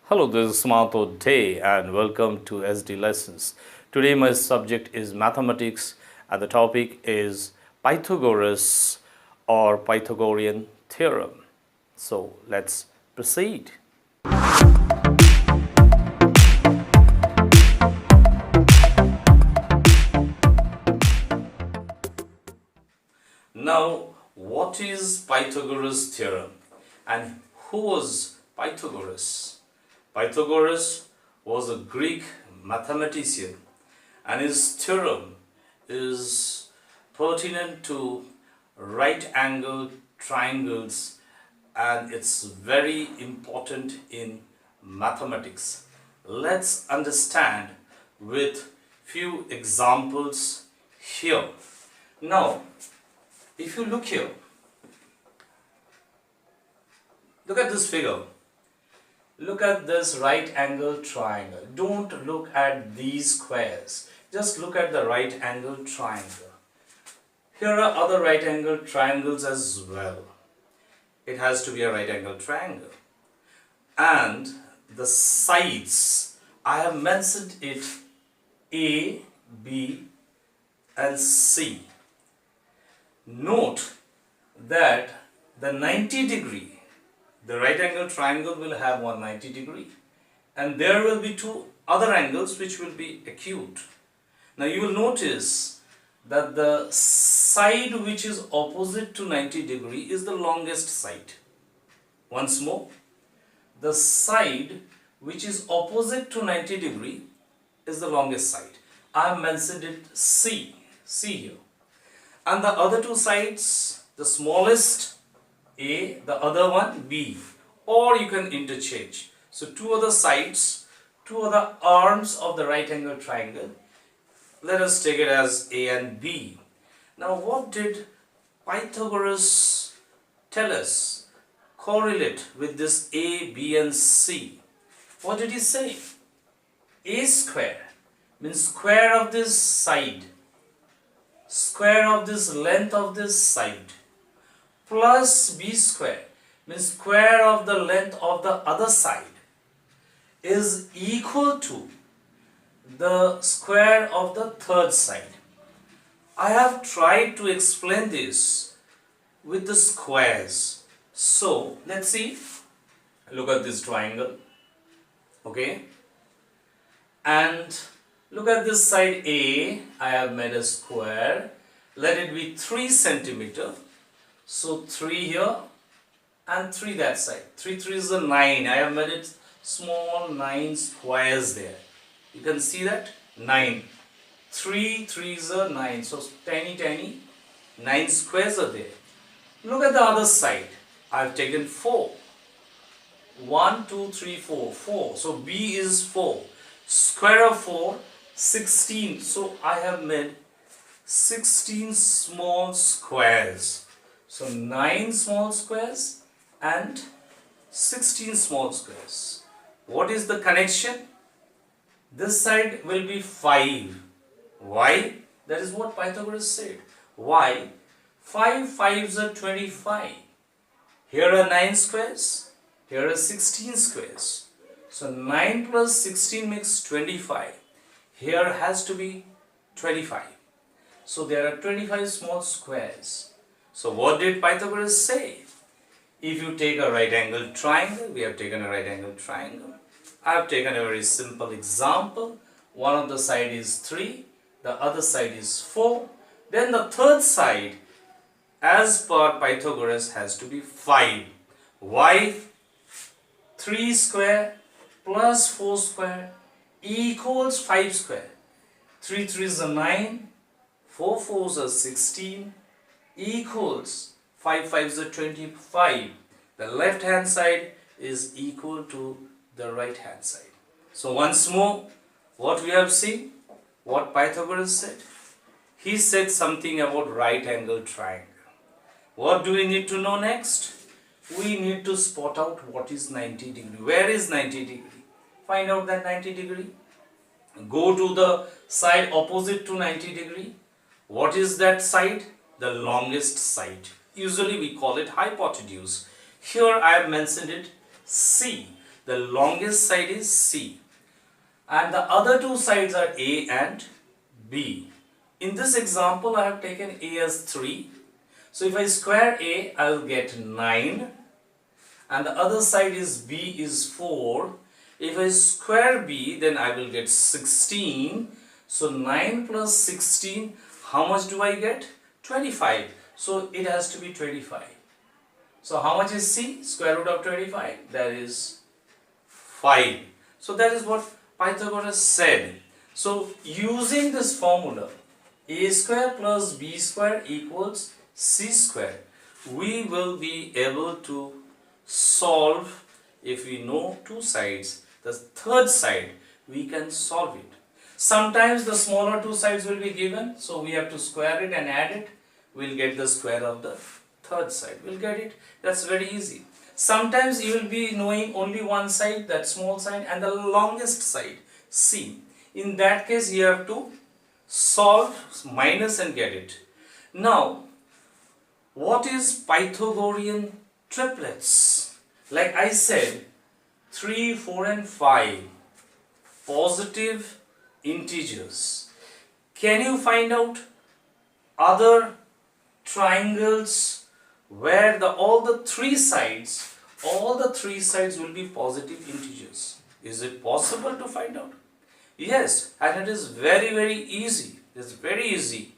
Hello, this is Sumanto Day and welcome to SD Lessons. Today my subject is mathematics and the topic is Pythagoras or Pythagorean theorem. So let's proceed. Now, what is Pythagoras theorem and who was Pythagoras? Pythagoras was a Greek mathematician and his theorem is pertinent to right angled triangles and it's very important in mathematics. Let's understand with few examples here. Now, if you look here, look at this figure. Look at this right angle triangle. Don't look at these squares. Just look at the right angle triangle. Here are other right angle triangles as well. It has to be a right angle triangle. And the sides, I have mentioned it A, B and C. Note that the 90 degree, the right angle triangle will have 190 degree and there will be two other angles which will be acute. Now you will notice that the side which is opposite to 90 degree is the longest side. Once more, the side which is opposite to 90 degree is the longest side. I have mentioned it C here. And the other two sides, the smallest A, the other one B, or you can interchange. So two other sides, two other arms of the right angle triangle. Let us take it as A and B. Now what did Pythagoras tell us? Correlate with this A, B and C. What did he say? A square means square of this side, square of this length of this side, plus B square means square of the length of the other side is equal to the square of the third side. I have tried to explain this with the squares. So let's see. Look at this triangle. Okay. And look at this side A. I have made a square. Let it be 3 centimeter. So 3 here and 3 that side. 3 is a 9. I have made it small 9 squares there. You can see that 9. 3 is a 9. So tiny 9 squares are there. Look at the other side. I have taken 4. 1, 2, 3, 4. 4. So B is 4. Square of 4, 16. So I have made 16 small squares. So 9 small squares and 16 small squares. What is the connection? This side will be 5. Why? That is what Pythagoras said. Why? 5 5s are 25. Here are 9 squares. Here are 16 squares. So 9 plus 16 makes 25. Here has to be 25. So there are 25 small squares. So what did Pythagoras say? If you take a right angle triangle, we have taken a right angle triangle. I have taken a very simple example. One of the side is 3, the other side is 4. Then the third side, as per Pythagoras, has to be 5. Why? 3 square plus 4 square equals 5 square. 3 is a 9, 4 4s are 16 equals 5 5s are 25. The left hand side is equal to the right hand side. So once more, what we have seen, what Pythagoras said. He said something about right angle triangle. What do we need to know next? We need to spot out what is 90 degree. Where is 90 degree? Find out that 90 degree. Go to the side opposite to 90 degree. What is that side? The longest side. Usually we call it hypotenuse. Here I have mentioned it C. the longest side is C. And the other two sides are A and B. In this example, I have taken A as 3. So if I square A, I will get 9. And the other side is B is 4. If I square B, then I will get 16. So 9 plus 16, how much do I get? 25. So it has to be 25. So how much is C? Square root of 25? That is 5. So that is what Pythagoras said. So using this formula, A square plus B square equals C square, we will be able to solve if we know two sides. The third side, we can solve it. Sometimes the smaller two sides will be given, so we have to square it and add it. We'll get the square of the third side. We'll get it. That's very easy. Sometimes you will be knowing only one side, that small side, and the longest side, C. In that case, you have to solve minus and get it. Now, what is Pythagorean triplets? Like I said, 3, 4 and 5 positive integers. Can you find out other triangles where all the three sides will be positive integers? Is it possible to find out? Yes, and it is very, very easy. It's very easy.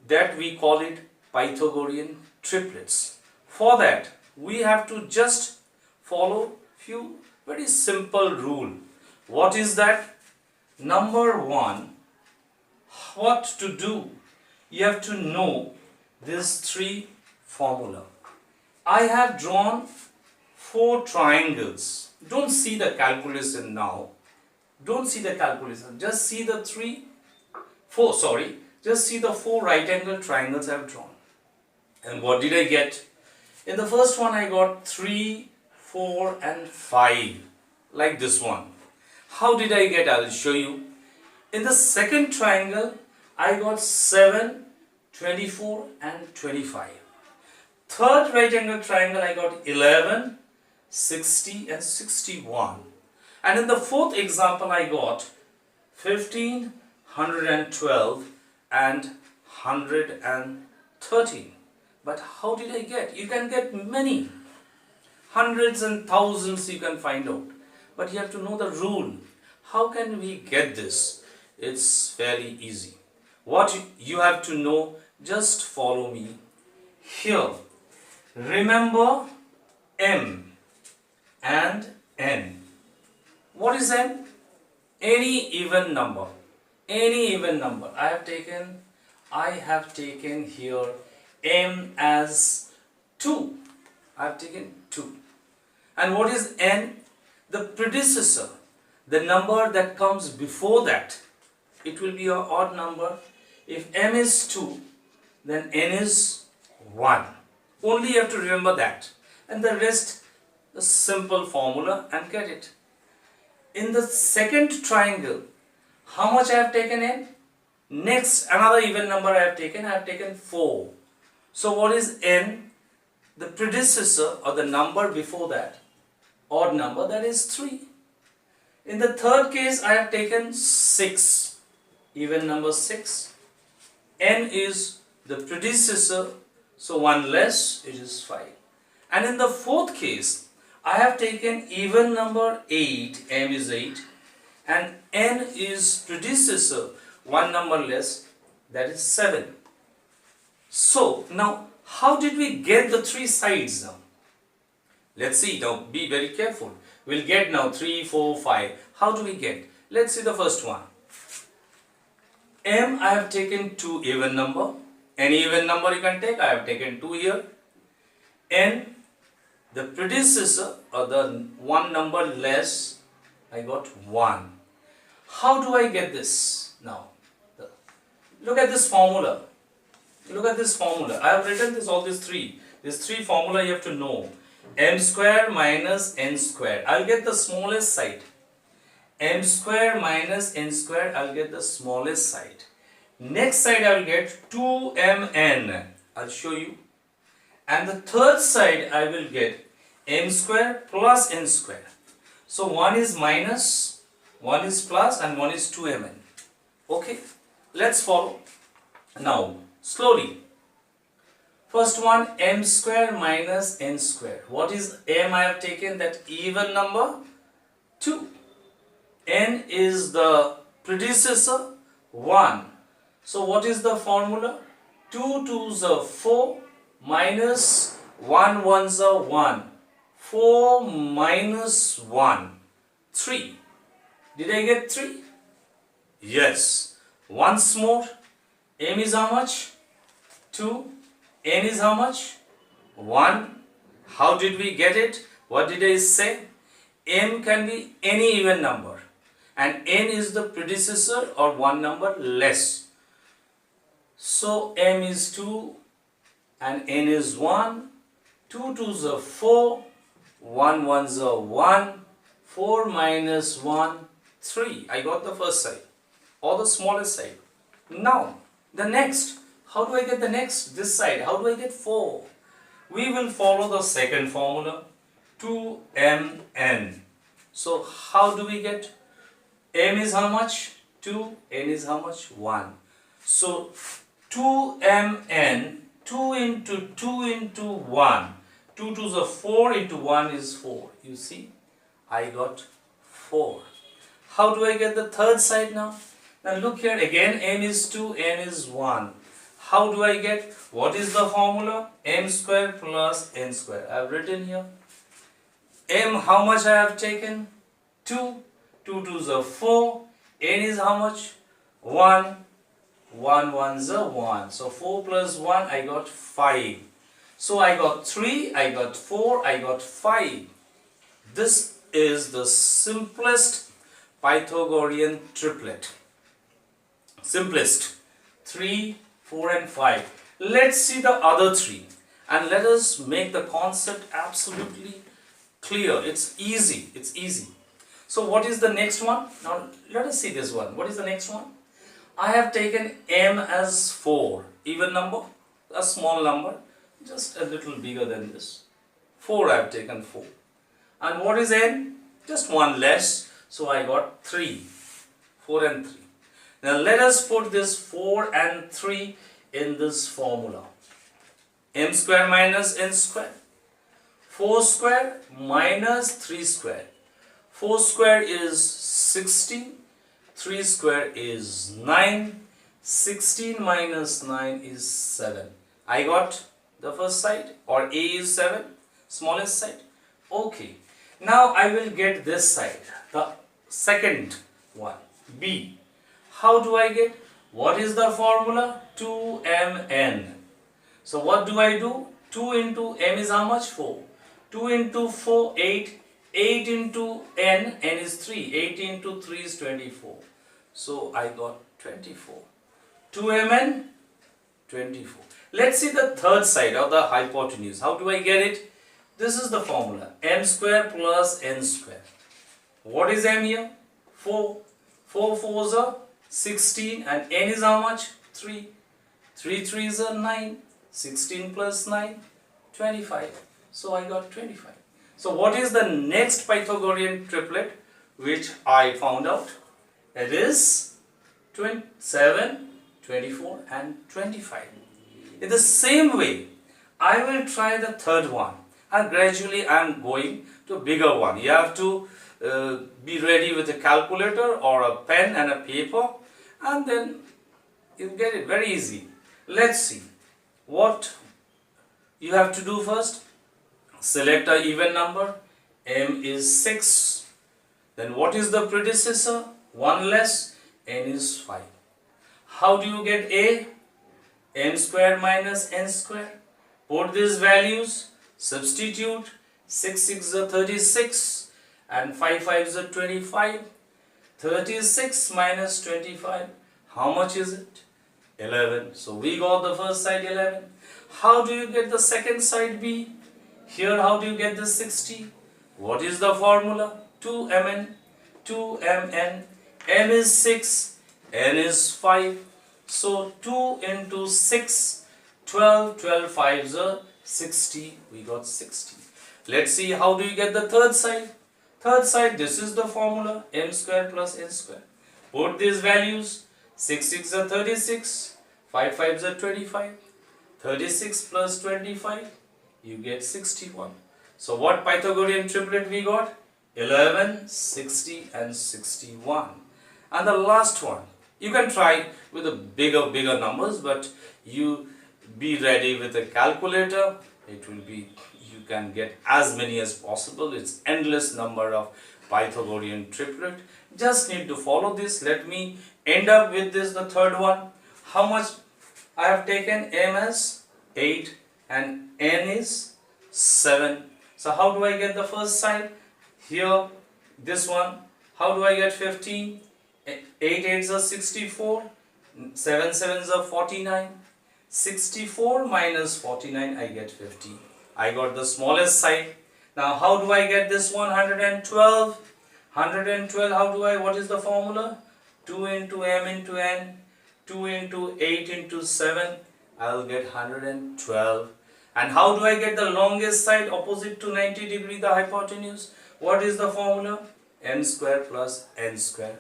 That we call it Pythagorean triplets. For that, we have to just follow few very simple rule. What is that? Number one, what to do? You have to know these three formula. I have drawn 4 triangles. Don't see the calculation now. Don't see the calculation. Just see the just see the 4 right angle triangles I have drawn. And what did I get? In the first one I got 3, 4 and 5. Like this one. How did I get? I will show you. In the second triangle I got 7, 24 and 25. Third right angle triangle I got 11, 60 and 61. And in the fourth example I got 15, 112 and 113. But how did I get? You can get many. Hundreds and thousands you can find out. But you have to know the rule. How can we get this? It's fairly easy. What you have to know, just follow me here. Remember M and N. What is M? Any even number. Any even number. I have taken here M as 2. I have taken 2. And what is N? The predecessor. The number that comes before that. It will be an odd number. If M is 2, then N is 1. Only you have to remember that. And the rest, the simple formula and get it. In the second triangle, how much I have taken N? Next, another even number I have taken 4. So what is N? The predecessor or the number before that, odd number, that is 3. In the third case, I have taken 6, even number 6. N is the predecessor, so 1 less, it is 5. And in the fourth case, I have taken even number 8, M is 8, and N is predecessor, 1 number less, that is 7. So, now, how did we get the 3 sides now? Let's see, now be very careful. We'll get now 3, 4, 5. How do we get? Let's see the first one. M, I have taken 2 even number. Any even number you can take, I have taken 2 here. N, the predecessor or the 1 number less, I got 1. How do I get this now? Look at this formula. Look at this formula. I have written all these 3. These 3 formula you have to know. M square minus N square. I'll get the smallest side. M square minus N square. I'll get the smallest side. Next side I will get 2mn. I'll show you. And the third side I will get M square plus N square. So one is minus, one is plus, and one is 2mn. Okay, let's follow. Now, slowly. First one, m square minus n square. What is m? I have taken that even number 2. N is the predecessor 1. So what is the formula? 2 2s are 4 minus 1 1s are 1. 4 minus 1, 3. Did I get 3? Yes. Once more, m is how much? 2. N is how much? 1. How did we get it? What did I say? M can be any even number, and n is the predecessor or one number less. So m is 2 and n is 1. 2 2s are 4. 1 1s are 1. 4 minus 1, 3. I got the first side or the smallest side. Now the next. How do I get the next? This side. How do I get 4? We will follow the second formula. 2mn. So how do we get? M is how much? 2. N is how much? 1. So 2mn. 2 into 2 into 1. 2 2s are 4 into 1 is 4. You see? I got 4. How do I get the third side now? Now look here again. M is 2. N is 1. How do I get? What is the formula? M square plus n square. I have written here. M, how much I have taken? 2. 2 2s are 4. N is how much? 1. 1 1s are 1. So 4 plus 1, I got 5. So I got 3, I got 4, I got 5. This is the simplest Pythagorean triplet. Simplest. 3, 4 and 5. Let's see the other 3 and let us make the concept absolutely clear. It's easy. It's easy. So what is the next one? Now let us see this one. What is the next one? I have taken m as 4. Even number, a small number, just a little bigger than this. 4 I have taken 4. And what is n? Just one less. So I got 3. 4 and 3. Now let us put this 4 and 3 in this formula. M square minus n square. 4 square minus 3 square. 4 square is 16. 3 square is 9. 16 minus 9 is 7. I got the first side, or A is 7, smallest side. Okay. Now I will get this side, the second one, B. How do I get? What is the formula? 2mn. So what do I do? 2 into m is how much? 4. 2 into 4, 8. 8 into n is 3. 8 into 3 is 24. So I got 24. 2mn, 24. Let's see the third side of the hypotenuse. How do I get it? This is the formula. M square plus n square. What is m here? 4. 4 4s are 16 and n is how much? 3. 3 3s are 9. 16 plus 9, 25. So I got 25. So what is the next Pythagorean triplet which I found out? It is 7, 24 and 25. In the same way, I will try the third one, and gradually I am going to a bigger one. You have to be ready with a calculator or a pen and a paper, and then you get it very easy. Let's see what you have to do first. Select an even number. M is 6. Then what is the predecessor? 1 less. N is 5. How do you get A? M square minus n square. Put these values. Substitute. 6 6 is 36 and 5 5 is 25. 36 minus 25. How much is it? 11. So we got the first side 11. How do you get the second side B? Here how do you get the 60? What is the formula? 2mn. 2mn. M is 6. N is 5. So 2 into 6. 12. 12 5s are 60. We got 60. Let's see how do you get the third side. Third side, this is the formula, m square plus n square. Put these values, 6 6 are 36, 5 5 are 25, 36 plus 25, you get 61. So what Pythagorean triplet we got? 11, 60 and 61. And the last one, you can try with the bigger numbers, but you be ready with a calculator. It will be, you can get as many as possible. It's endless number of Pythagorean triplet. Just need to follow this. Let me end up with this, the third one. How much I have taken? M as 8 and n is 7. So how do I get the first side? Here, this one. How do I get 15? 8 8s are 64. 7 7s are 49. 64 minus 49, I get 50. I got the smallest side. Now how do I get this 112? 112, how do I, what is the formula? 2 into m into n, 2 into 8 into 7, I'll get 112. And how do I get the longest side opposite to 90 degree, the hypotenuse? What is the formula? M square plus n square.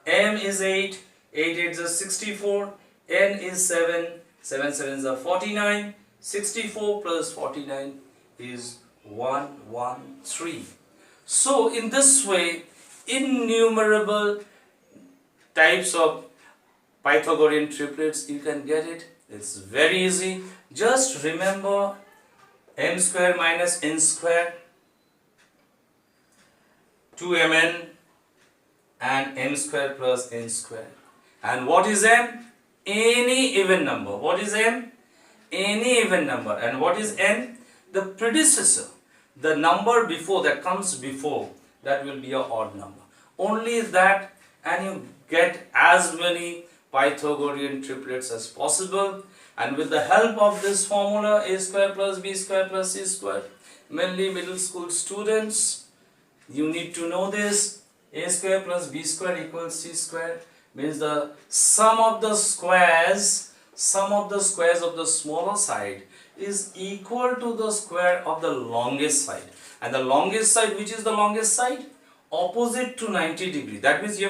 M is 8, 8 8s are 64, n is 7, 7 7s are 49, 64 plus 49 is 113. So in this way, innumerable types of Pythagorean triplets you can get it. It's very easy. Just remember m square minus n square, 2mn and m square plus n square. And what is m? Any even number. What is m? Any even number. And what is n? The predecessor, the number before, that comes before, that will be an odd number. Only that, and you get as many Pythagorean triplets as possible. And with the help of this formula, a square plus b square plus c square, mainly middle school students, you need to know this. A square plus b square equals c square means the sum of the squares of the smaller side is equal to the square of the longest side. And the longest side, which is the longest side? Opposite to 90 degree. That means you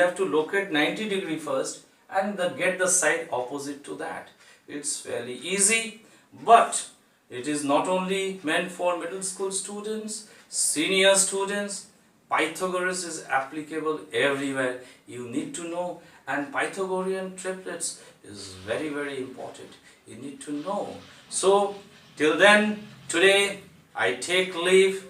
have to locate 90 degree first and get the side opposite to that. It's fairly easy, but it is not only meant for middle school students, senior students. Pythagoras is applicable everywhere. You need to know, and Pythagorean triplets is very important. You need to know. So till then, today I take leave,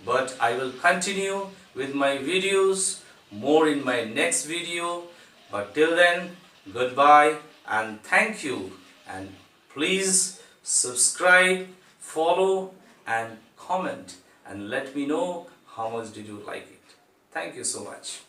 but I will continue with my videos more in my next video. But till then, goodbye and thank you, and please subscribe, follow and comment and let me know how much did you like it. Thank you so much.